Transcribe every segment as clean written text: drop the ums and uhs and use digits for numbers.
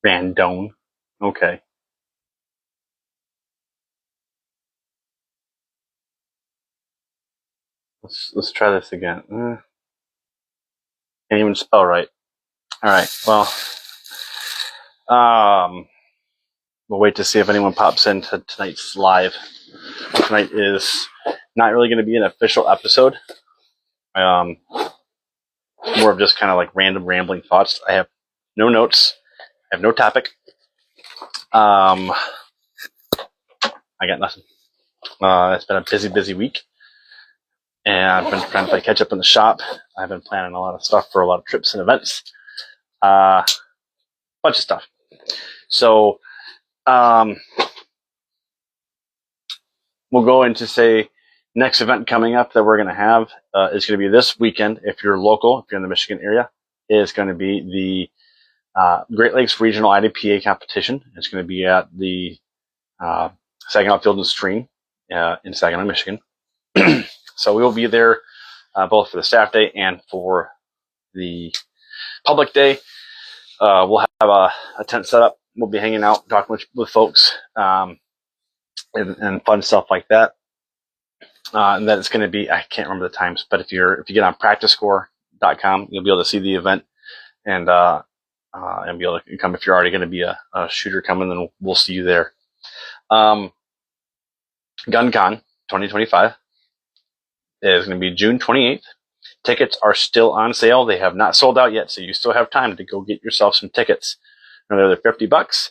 Randone. Okay. Let's try this again. Can't even spell right. All right. Well, we'll wait to see if anyone pops into tonight's live. Tonight is not really going to be an official episode. More of just kind of like random rambling thoughts. I have no notes. I have no topic. I got nothing. It's been a busy week, and I've been trying to play catch up in the shop. I've been planning a lot of stuff for a lot of trips and events. Bunch of stuff. So, we'll go into say next event coming up that we're going to have is going to be this weekend. If you're local, if you're in the Michigan area, is going to be the Great Lakes Regional IDPA competition. It's going to be at the Saginaw Field and Stream in Saginaw, Michigan. So we will be there both for the staff day and for the public day. We'll have a tent set up. We'll be hanging out, talking with folks, and fun stuff like that. And then it's going to be, I can't remember the times, but if you get on practicescore.com, you'll be able to see the event and be able to come if you're already going to be a shooter coming. Then we'll see you there. GunCon 2025 is going to be June 28th. Tickets are still on sale. They have not sold out yet, so you still have time to go get yourself some tickets. They're $50.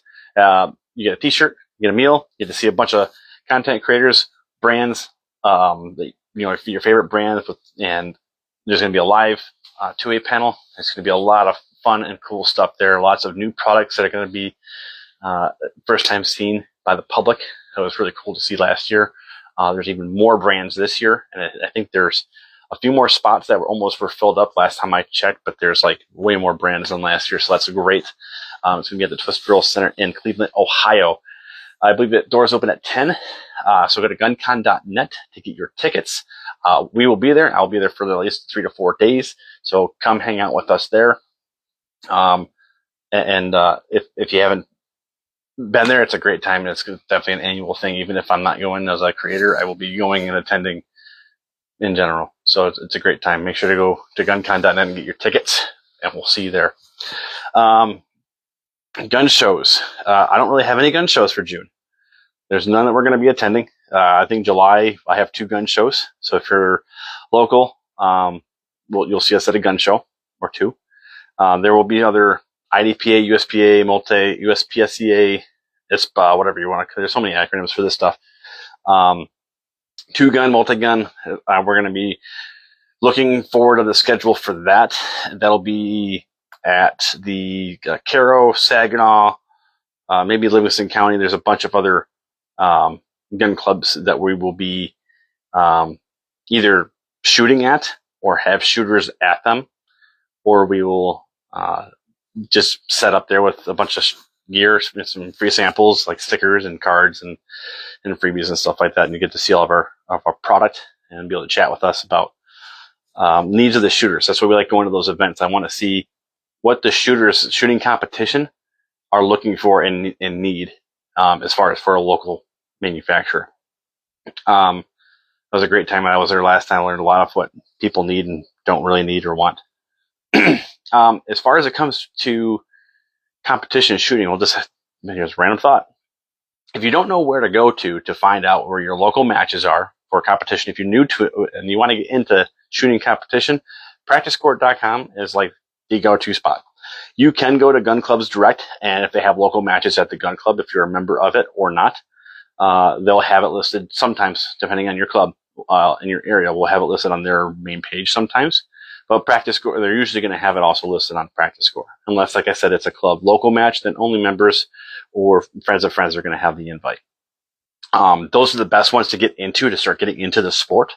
You get a T-shirt, you get a meal, you get to see a bunch of content creators, brands, your favorite brands, and there's going to be a live 2A panel. It's going to be a lot of fun and cool stuff there. Lots of new products that are going to be first time seen by the public. It was really cool to see last year. There's even more brands this year, and I think there's a few more spots that were filled up last time I checked, but there's like way more brands than last year, so that's great. It's going to be at the Twist Drill Center in Cleveland, Ohio. I believe that doors open at 10, so go to guncon.net to get your tickets. We will be there. I'll be there for at least 3 to 4 days, so come hang out with us there. If you haven't been there, it's a great time, and it's definitely an annual thing. Even if I'm not going as a creator, I will be going and attending in general. So it's a great time. Make sure to go to guncon.net and get your tickets, and we'll see you there. Gun shows. I don't really have any gun shows for June. There's none that we're going to be attending. I think July, I have 2 gun shows. So if you're local, you'll see us at a gun show or 2. There will be other IDPA, USPA, USPSEA, ISPA, whatever you want to. There's so many acronyms for this stuff. 2-gun, multi-gun. We're going to be looking forward to the schedule for that. That'll be at the Caro, Saginaw, maybe Livingston County. There's a bunch of other gun clubs that we will be either shooting at or have shooters at them, or we will just set up there with a bunch of gear, some free samples like stickers and cards and freebies and stuff like that. And you get to see all of our product and be able to chat with us about needs of the shooters. That's why we like going to those events. I want to see what the shooting competition are looking for and need as far as for a local manufacturer. It was a great time. I was there last time. I learned a lot of what people need and don't really need or want. As far as it comes to competition shooting, here's a random thought. If you don't know where to go to find out where your local matches are for competition, if you're new to it and you want to get into shooting competition, practicecourt.com is like the go-to spot. You can go to gun clubs direct, and if they have local matches at the gun club, if you're a member of it or not, they'll have it listed sometimes, depending on your club in your area. We'll have it listed on their main page sometimes. But Practice Score, they're usually going to have it also listed on Practice Score. Unless, like I said, it's a club local match, then only members or friends of friends are going to have the invite. Those are the best ones to get into, to start getting into the sport.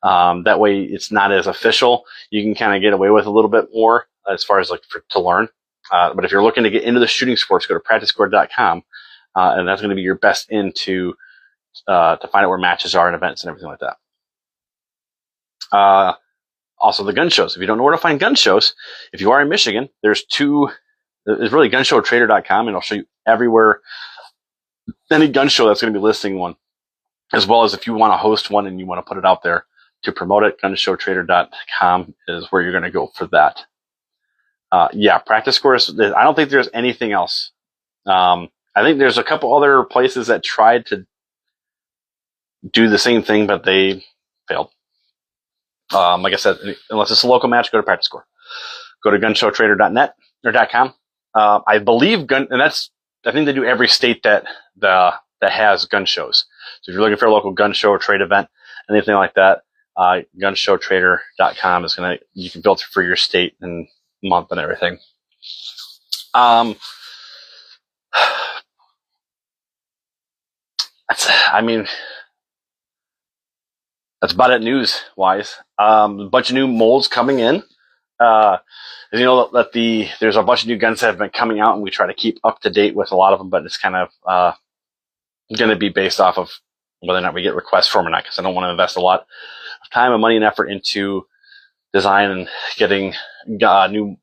That way it's not as official. You can kind of get away with a little bit more as far as to learn. But if you're looking to get into the shooting sports, go to practicescore.com, and that's going to be your best in to find out where matches are and events and everything like that. Also, the gun shows. If you don't know where to find gun shows, if you are in Michigan, there's 2 is really gunshowtrader.com, and I'll show you everywhere, any gun show that's going to be listing one, as well as if you want to host one and you want to put it out there to promote it. Gunshowtrader.com is where you're going to go for that. Practice course. I don't think there's anything else. I think there's a couple other places that tried to do the same thing, but they failed. Like I said, unless it's a local match, go to practice score. Go to gunshowtrader.net or .com. I believe I think they do every state that has gun shows. So if you're looking for a local gun show or trade event, anything like that, gunshowtrader.com is you can filter for your state and month and everything. That's about it news wise. A bunch of new molds coming in. You know that there's a bunch of new guns that have been coming out, and we try to keep up to date with a lot of them, but it's kind of going to be based off of whether or not we get requests for them or not, because I don't want to invest a lot of time and money and effort into design and getting new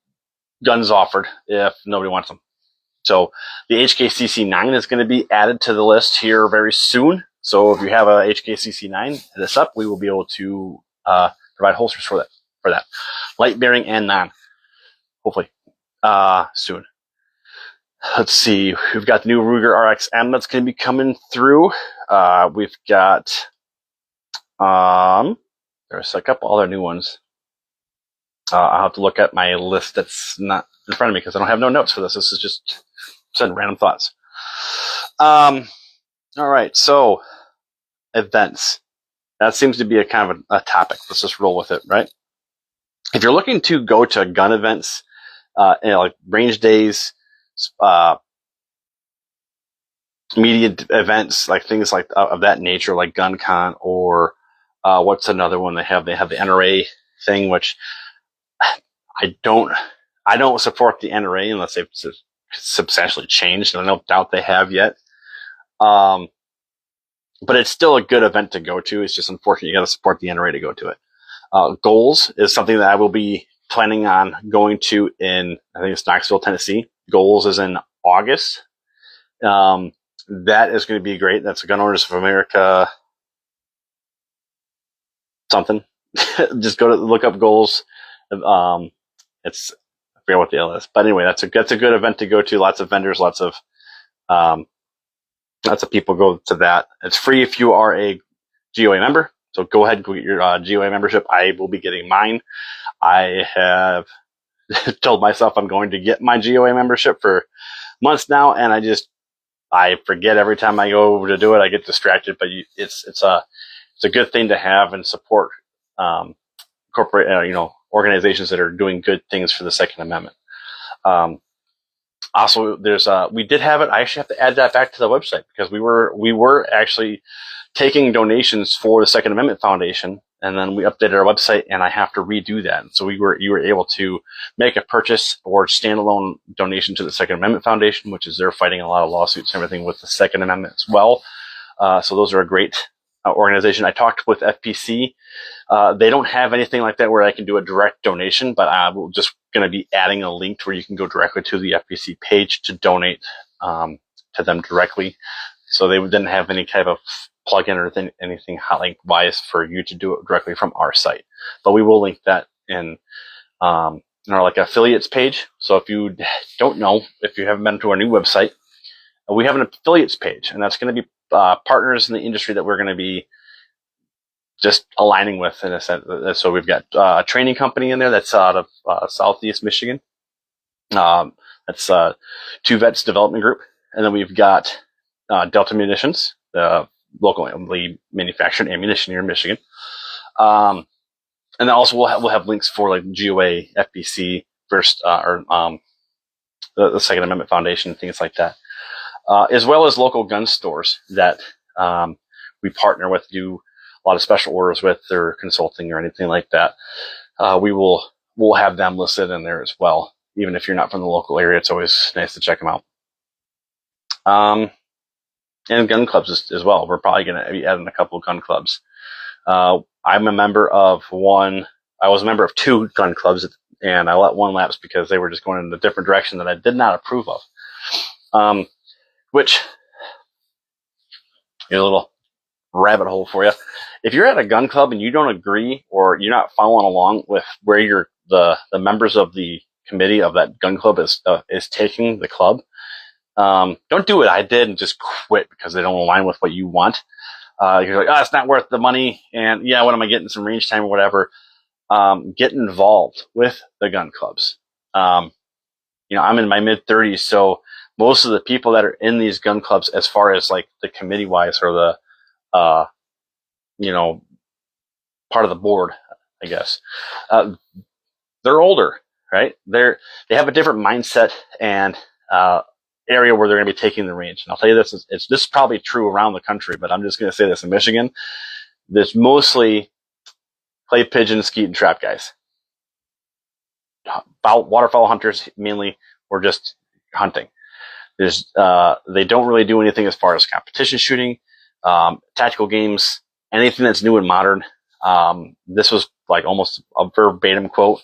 guns offered if nobody wants them. So the HKCC9 is going to be added to the list here very soon. So if you have a HKCC9, hit us up. We will be able to provide holsters for that. Light bearing and non. Hopefully soon. Let's see. We've got the new Ruger RXM that's going to be coming through. We've got there's a couple other new ones. I'll have to look at my list that's not in front of me because I don't have no notes for this. This is just sudden random thoughts. All right. So events. That seems to be a kind of a topic. Let's just roll with it, right? If you're looking to go to gun events, like range days, media events, like things like of that nature, like GunCon, or what's another one they have? They have the NRA thing, which I don't support the NRA unless they've substantially changed, and I don't doubt they have yet. But it's still a good event to go to. It's just unfortunate you got to support the NRA to go to it. Goals is something that I will be planning on going to in, I think it's Knoxville, Tennessee. Goals is in August. That is going to be great. That's Gun Owners of America something. Just look up Goals. It's, I forget what the L is, but anyway, that's a good event to go to. Lots of vendors, lots of people go to that. It's free if you are a GOA member. So go ahead and get your GOA membership. I will be getting mine. I have told myself I'm going to get my GOA membership for months now, and I forget every time I go over to do it. I get distracted, but it's a good thing to have and support corporate organizations that are doing good things for the Second Amendment. Also, there's we did have it. I actually have to add that back to the website because we were actually taking donations for the Second Amendment Foundation, and then we updated our website, and I have to redo that. So you were able to make a purchase or standalone donation to the Second Amendment Foundation, which is they're fighting a lot of lawsuits and everything with the Second Amendment as well. So those are a great organization. I talked with FPC. They don't have anything like that where I can do a direct donation, but I'm just going to be adding a link to where you can go directly to the FPC page to donate to them directly. So they didn't have any type of plugin or anything hot link wise for you to do it directly from our site. But we will link that in our like affiliates page. So if you don't know, if you haven't been to our new website, we have an affiliates page, and that's going to be partners in the industry that we're going to be just aligning with in a sense. So we've got a training company in there that's out of Southeast Michigan. That's Two Vets Development Group. And then we've got Delta Munitions, the locally manufactured ammunition here in Michigan. And then also we'll have links for like GOA, FBC, first, or the Second Amendment Foundation, things like that. As well as local gun stores that we partner with, do a lot of special orders with, or consulting or anything like that. We'll have them listed in there as well. Even if you're not from the local area, it's always nice to check them out. And gun clubs as well. We're probably going to be adding a couple of gun clubs. I'm a member of one. I was a member of two gun clubs and I let one lapse because they were just going in a different direction that I did not approve of. Which, a little rabbit hole for you. If you're at a gun club and you don't agree or you're not following along with where the members of the committee of that gun club is taking the club, don't do what I did and just quit because they don't align with what you want. You're like, it's not worth the money, and yeah, what am I getting, some range time or whatever? Get involved with the gun clubs. I'm in my mid 30s, so most of the people that are in these gun clubs, as far as like the committee wise or the part of the board, I guess, they're older, right? They have a different mindset and area where they're going to be taking the range. And I'll tell you this is probably true around the country, but I'm just going to say this in Michigan. There's mostly clay pigeon, skeet, and trap guys. Waterfowl hunters mainly, or just hunting. They don't really do anything as far as competition shooting, tactical games, anything that's new and modern. This was like almost a verbatim quote.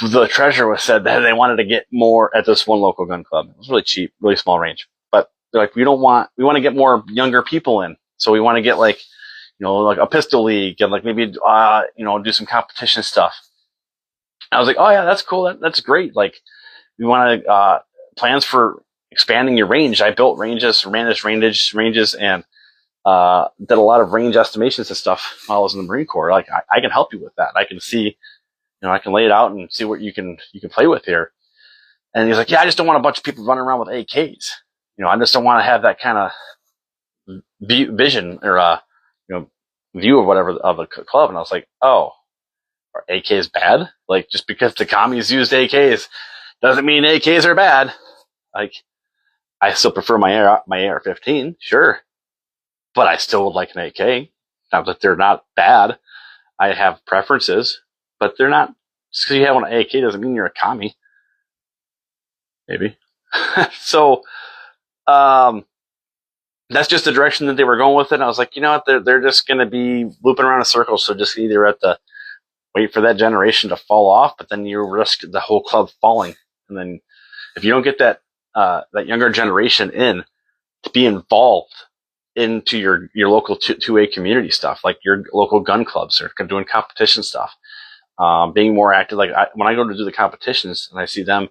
The treasurer said that they wanted to get more at this one local gun club. It was really cheap, really small range. But they're like, we want to get more younger people in. So we want to get like a pistol league and like maybe, do some competition stuff. I was like, oh yeah, that's cool. That's great. Like we want to, plans for expanding your range. I built ranges, managed ranges, and did a lot of range estimations and stuff while I was in the Marine Corps. Like I can help you with that. I can see, I can lay it out and see what you can play with here. And he's like, yeah, I just don't want a bunch of people running around with AKs. I just don't want to have that kind of vision or view of whatever of the club. And I was like, oh, are AKs bad? Like just because the commies used AKs doesn't mean AKs are bad. Like I still prefer my AR-15, sure, but I still would like an AK. Not that they're not bad. I have preferences, but they're not. Just because you have an AK doesn't mean you're a commie. Maybe. So, that's just the direction that they were going with it. And I was like, you know what? They're just going to be looping around in circles. So just either wait for that generation to fall off, but then you risk the whole club falling. And then if you don't get that younger generation in to be involved into your local 2A community stuff, like your local gun clubs or doing competition stuff, being more active. Like when I go to do the competitions and I see them,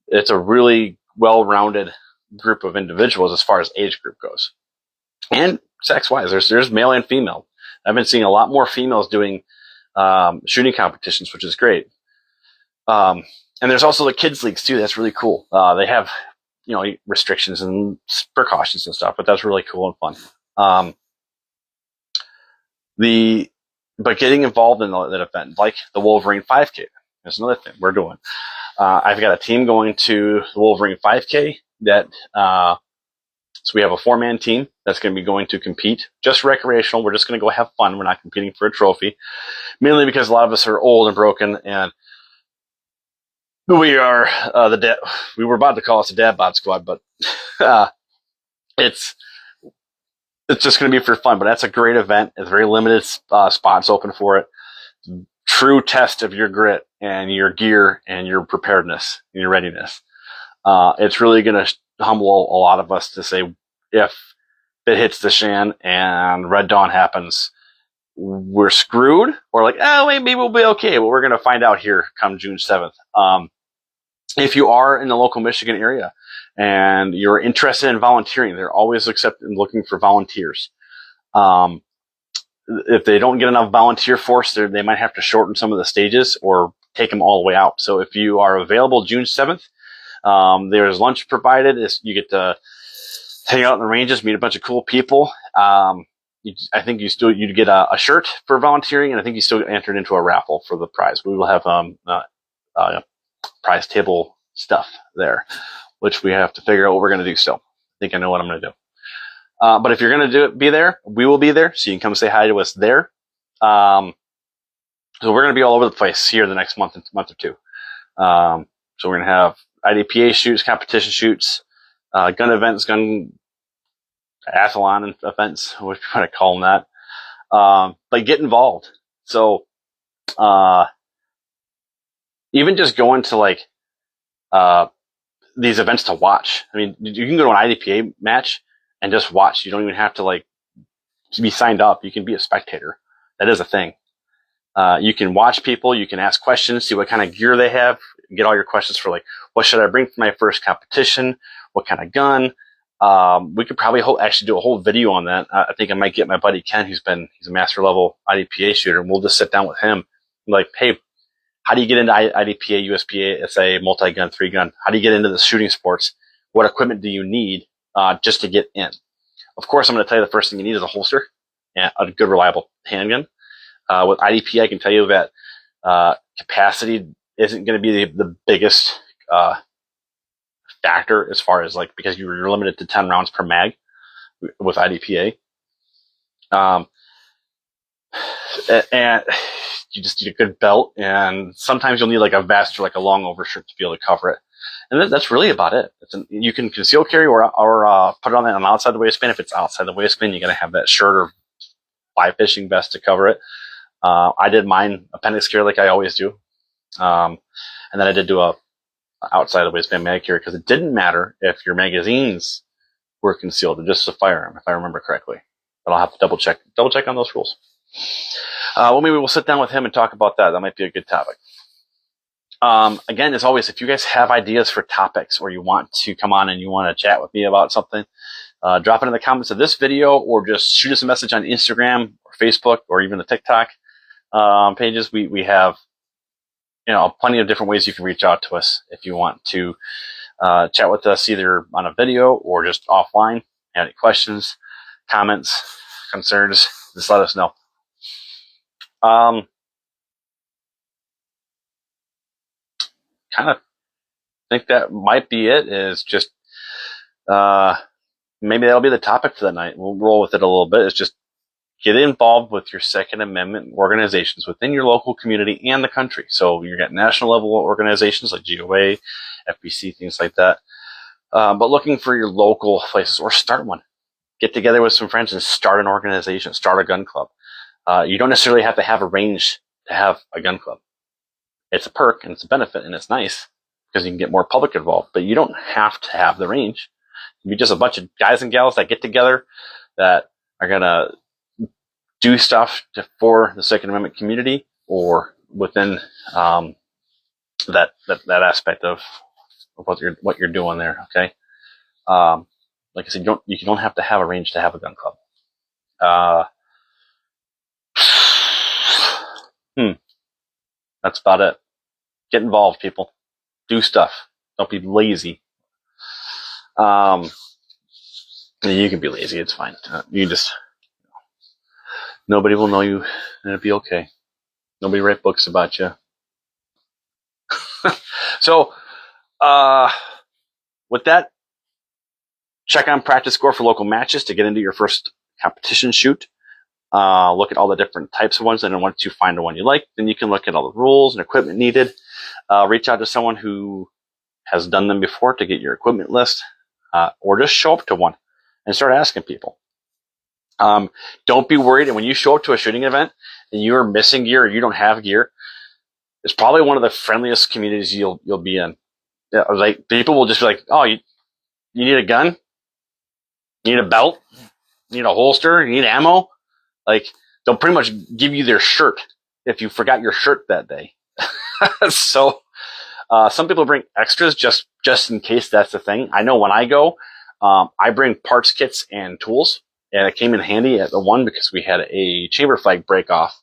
it's a really well-rounded group of individuals as far as age group goes, and sex-wise. There's male and female. I've been seeing a lot more females doing shooting competitions, which is great. And there's also the kids leagues too. That's really cool. They have restrictions and precautions and stuff, but that's really cool and fun. But getting involved in that event, like the Wolverine 5K, is another thing we're doing. I've got a team going to the Wolverine 5K so we have a 4-man team that's going to be going to compete, just recreational. We're just going to go have fun. We're not competing for a trophy, mainly because a lot of us are old and broken, and we are we were about to call us a dad bod squad, but it's just going to be for fun. But that's a great event. It's very limited spots open for it. True test of your grit and your gear and your preparedness and your readiness. It's really going to humble a lot of us to say, if it hits the shan and Red Dawn happens, we're screwed, or like, oh, maybe we'll be okay. Well, we're going to find out here come June 7th. If you are in the local Michigan area and you're interested in volunteering, they're always looking for volunteers. If they don't get enough volunteer force, they might have to shorten some of the stages or take them all the way out. So if you are available June 7th, there's lunch provided. You get to hang out in the ranges, meet a bunch of cool people. I think you'd get a shirt for volunteering, and I think you still get entered into a raffle for the prize. We will have prize table stuff there, which we have to figure out what we're going to do still. I think I know what I'm going to do. But if you're going to be there, we will be there, so you can come say hi to us there. So we're going to be all over the place here the next month or two. So we're going to have IDPA shoots, competition shoots, gun events, gun athlon events, what you want to call them that. But get involved. So even just going to like these events to watch. I mean, you can go to an IDPA match and just watch. You don't even have to like be signed up. You can be a spectator. That is a thing. You can watch people. You can ask questions, see what kind of gear they have, get all your questions for like, what should I bring for my first competition? What kind of gun? We could probably actually do a whole video on that. I think I might get my buddy Ken, he's a master level IDPA shooter, and we'll just sit down with him. Like, hey, how do you get into IDPA, USPA, SA, multi-gun, 3-gun? How do you get into the shooting sports? What equipment do you need just to get in? Of course, I'm going to tell you the first thing you need is a holster and a good, reliable handgun. With IDP, I can tell you that capacity isn't going to be the biggest factor as far as like, because you're limited to 10 rounds per mag with IDPA. And you just need a good belt, and sometimes you'll need like a vest or like a long overshirt to be able to cover it. And that's really about it. You can conceal carry or put it on the outside the waistband. If it's outside the waistband, you got to have that shirt or fly fishing vest to cover it. I did mine appendix carry like I always do. And then I did do a outside the waistband mag carry because it didn't matter if your magazines were concealed, or just a firearm, if I remember correctly. But I'll have to double check on those rules. Well, maybe we'll sit down with him and talk about that. That might be a good topic. Again, as always, if you guys have ideas for topics or you want to come on and you want to chat with me about something, drop it in the comments of this video, or just shoot us a message on Instagram or Facebook or even the TikTok pages. We have, plenty of different ways you can reach out to us if you want to chat with us either on a video or just offline. Have any questions, comments, concerns, just let us know. Kind of think that might be it. Is just maybe that'll be the topic for the night. We'll roll with it a little bit. It's just get involved with your Second Amendment organizations within your local community and the country. So you got national level organizations like GOA, FBC, things like that. But looking for your local places, or start one. Get together with some friends and start an organization, start a gun club. You don't necessarily have to have a range to have a gun club. It's a perk and it's a benefit and it's nice because you can get more public involved, but you don't have to have the range. You're just a bunch of guys and gals that get together that are going to do stuff for the Second Amendment community, or within that aspect of what you're doing there. Okay. Like I said, you don't have to have a range to have a gun club. That's about it. Get involved, people. Do stuff. Don't be lazy. You can be lazy. It's fine. Nobody will know you, and it'll be okay. Nobody write books about you. So, with that, check on practice score for local matches to get into your first competition shoot. Look at all the different types of ones, and then once you find the one you like, then you can look at all the rules and equipment needed. Reach out to someone who has done them before to get your equipment list, or just show up to one and start asking people. Don't be worried. And when you show up to a shooting event and you're missing gear or you don't have gear, it's probably one of the friendliest communities you'll be in. Yeah, like people will just be like, "Oh, you need a gun? You need a belt? You need a holster? You need ammo?" Like, they'll pretty much give you their shirt if you forgot your shirt that day. So, some people bring extras just in case that's the thing. I know when I go, I bring parts kits and tools, and it came in handy at the one because we had a chamber flag break off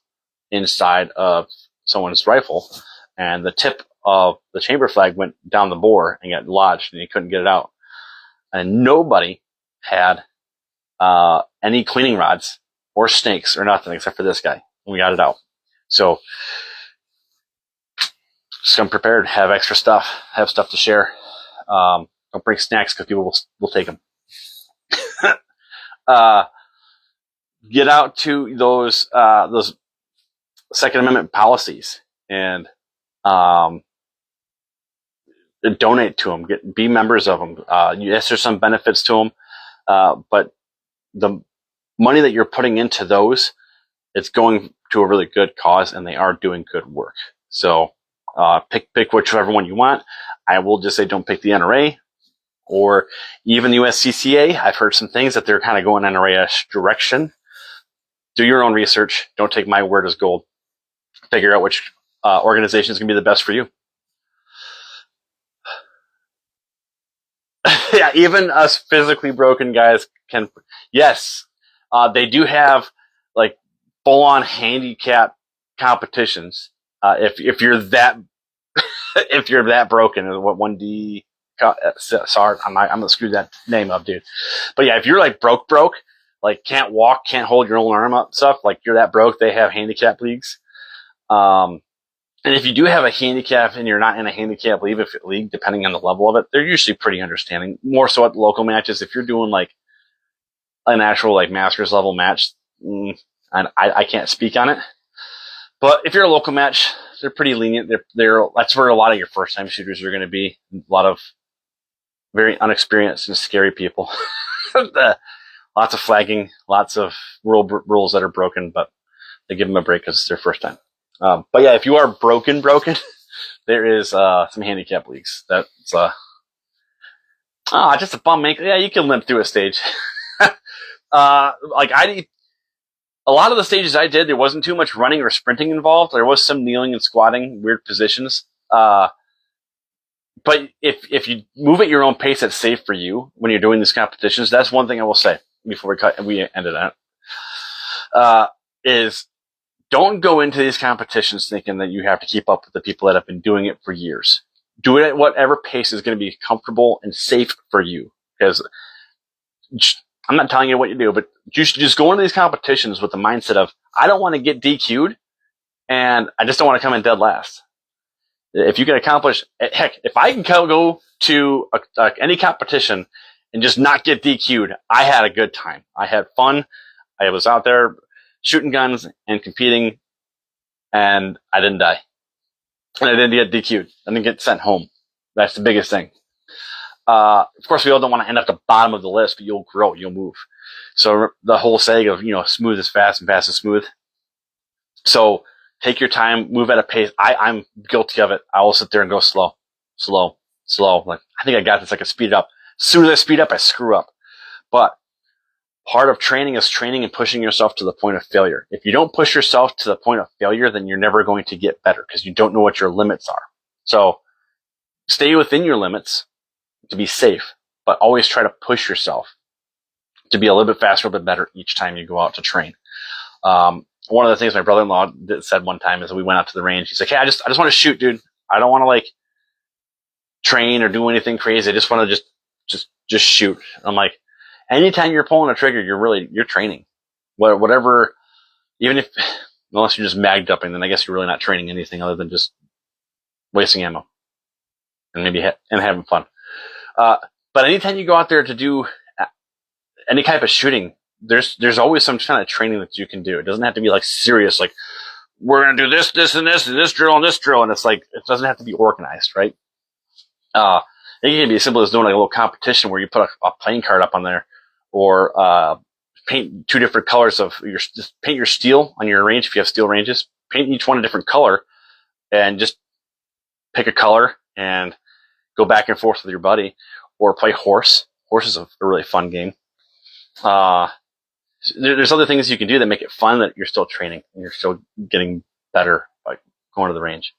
inside of someone's rifle, and the tip of the chamber flag went down the bore and got lodged, and he couldn't get it out. And nobody had any cleaning rods or snakes or nothing except for this guy. We got it out. So just come prepared, have extra stuff, have stuff to share. Don't bring snacks because people will take them. Get out to those Second Amendment policies and donate to them. Be members of them. Yes, there's some benefits to them, but the money that you're putting into those, it's going to a really good cause, and they are doing good work. So Pick whichever one you want. I will just say don't pick the NRA or even the USCCA. I've heard some things that they're kind of going NRA-ish direction. Do your own research. Don't take my word as gold. Figure out which organization is going to be the best for you. Yeah, even us physically broken guys can. Yes, they do have like full-on handicap competitions. If you're that if you're that broken, what 1D? Sorry, I'm gonna screw that name up, dude. But yeah, if you're like broke, like can't walk, can't hold your own arm up, stuff like you're that broke, they have handicap leagues. And if you do have a handicap and you're not in a handicap league, depending on the level of it, they're usually pretty understanding. More so at the local matches. If you're doing like an actual like Masters level match, and I can't speak on it. But if you're a local match, they're pretty lenient. That's where a lot of your first time shooters are going to be. A lot of very unexperienced and scary people. Lots of flagging, lots of rules that are broken, but they give them a break because it's their first time. But yeah, if you are broken, there is some handicap leagues. That's just a bum make. Yeah, you can limp through a stage. A lot of the stages I did, there wasn't too much running or sprinting involved. There was some kneeling and squatting, weird positions. But if you move at your own pace, that's safe for you when you're doing these competitions. That's one thing I will say before we ended that. Is don't go into these competitions thinking that you have to keep up with the people that have been doing it for years. Do it at whatever pace is going to be comfortable and safe for you. Because I'm not telling you what you do, but you should just go into these competitions with the mindset of, I don't want to get DQ'd, and I just don't want to come in dead last. If you can accomplish, heck, if I can go to any competition and just not get DQ'd, I had a good time. I had fun. I was out there shooting guns and competing, and I didn't die. And I didn't get DQ'd. I didn't get sent home. That's the biggest thing. Of course, we all don't want to end up at the bottom of the list, but you'll grow, you'll move. So the whole saying of, smooth is fast and fast is smooth. So take your time, move at a pace. I'm guilty of it. I will sit there and go slow. Like, I think I got this. I can speed it up. As soon as I speed up, I screw up. But part of training is training and pushing yourself to the point of failure. If you don't push yourself to the point of failure, then you're never going to get better because you don't know what your limits are. So stay within your limits to be safe, but always try to push yourself to be a little bit faster, a little bit better each time you go out to train. One of the things my brother-in-law said one time is we went out to the range. He's like, "Hey, I just want to shoot, dude. I don't want to like train or do anything crazy. I just want to just shoot." I'm like, anytime you're pulling a trigger, you're training. Whatever, even if, unless you're just magged up, and then I guess you're really not training anything other than just wasting ammo and maybe and having fun. But anytime you go out there to do any type of shooting, there's always some kind of training that you can do. It doesn't have to be like serious, like we're going to do this, and this drill, and this drill. And it's like, it doesn't have to be organized, right? It can be as simple as doing like a little competition where you put a playing card up on there, or paint two different colors of paint your steel on your range. If you have steel ranges, paint each one a different color and just pick a color and go back and forth with your buddy, or play horse. Horse is a really fun game. There's other things you can do that make it fun, that you're still training and you're still getting better by going to the range.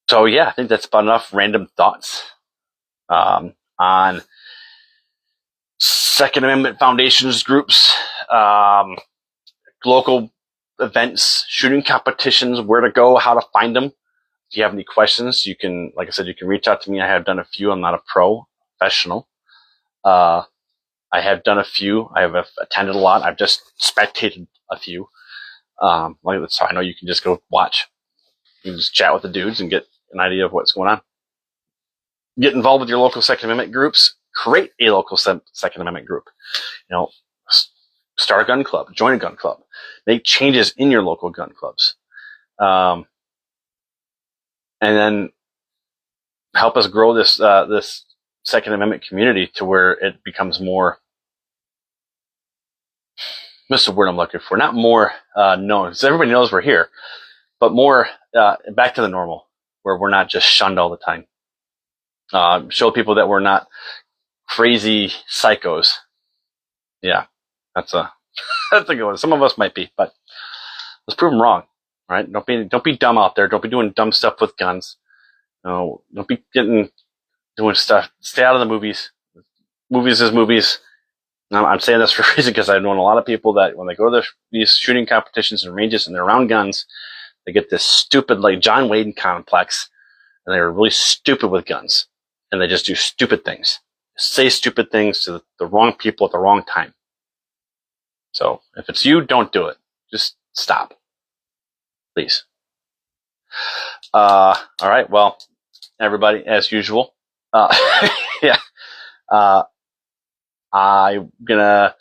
So yeah, I think that's about enough random thoughts on Second Amendment Foundations groups, local events, shooting competitions, where to go, how to find them. If you have any questions, you can, like I said, you can reach out to me. I have done a few. I'm not a professional. I have done a few. I have attended a lot. I've just spectated a few. So I know you can just go watch. You can just chat with the dudes and get an idea of what's going on. Get involved with your local Second Amendment groups. Create a local Second Amendment group. Start a gun club. Join a gun club. Make changes in your local gun clubs. And then help us grow this Second Amendment community to where it becomes more what's the word I'm looking for? Not more known, because everybody knows we're here, but more back to the normal, where we're not just shunned all the time. Show people that we're not crazy psychos. Yeah, that's a that's a good one. Some of us might be, but let's prove them wrong. Right? Don't be dumb out there. Don't be doing dumb stuff with guns. No, don't be doing stuff. Stay out of the movies. Movies is movies. I'm saying this for a reason, because I've known a lot of people that when they go to these shooting competitions and ranges and they're around guns, they get this stupid, like, John Wayne complex, and they're really stupid with guns, and they just do stupid things, say stupid things to the wrong people at the wrong time. So if it's you, don't do it. Just stop, please. All right. Well, everybody, as usual, yeah. I'm gonna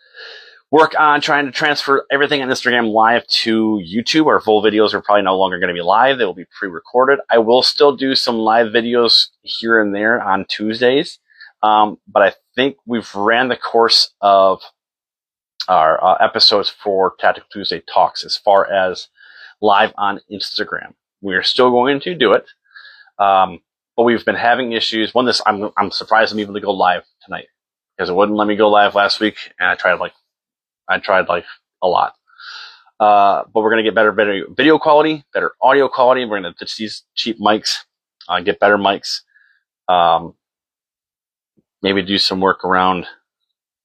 work on trying to transfer everything on Instagram live to YouTube. Our full videos are probably no longer going to be live. They will be pre-recorded. I will still do some live videos here and there on Tuesdays. But I think we've ran the course of our episodes for Tactical Tuesday Talks as far as live on Instagram. We're still going to do it. But we've been having issues. I'm surprised I'm able to go live tonight, because it wouldn't let me go live last week, and I tried a lot. But we're going to get better video quality, better audio quality. We're going to ditch these cheap mics, get better mics. Maybe do some work around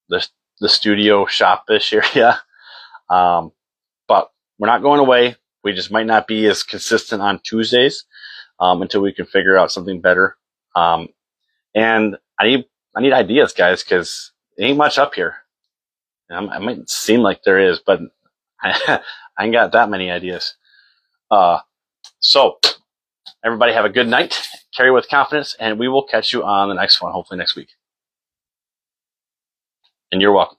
the studio shop-ish area. But we're not going away. We just might not be as consistent on Tuesdays until we can figure out something better. And I need ideas, guys, because there ain't much up here. I might seem like there is, but I ain't got that many ideas. So everybody have a good night. Carry with confidence, and we will catch you on the next one, hopefully next week. And you're welcome.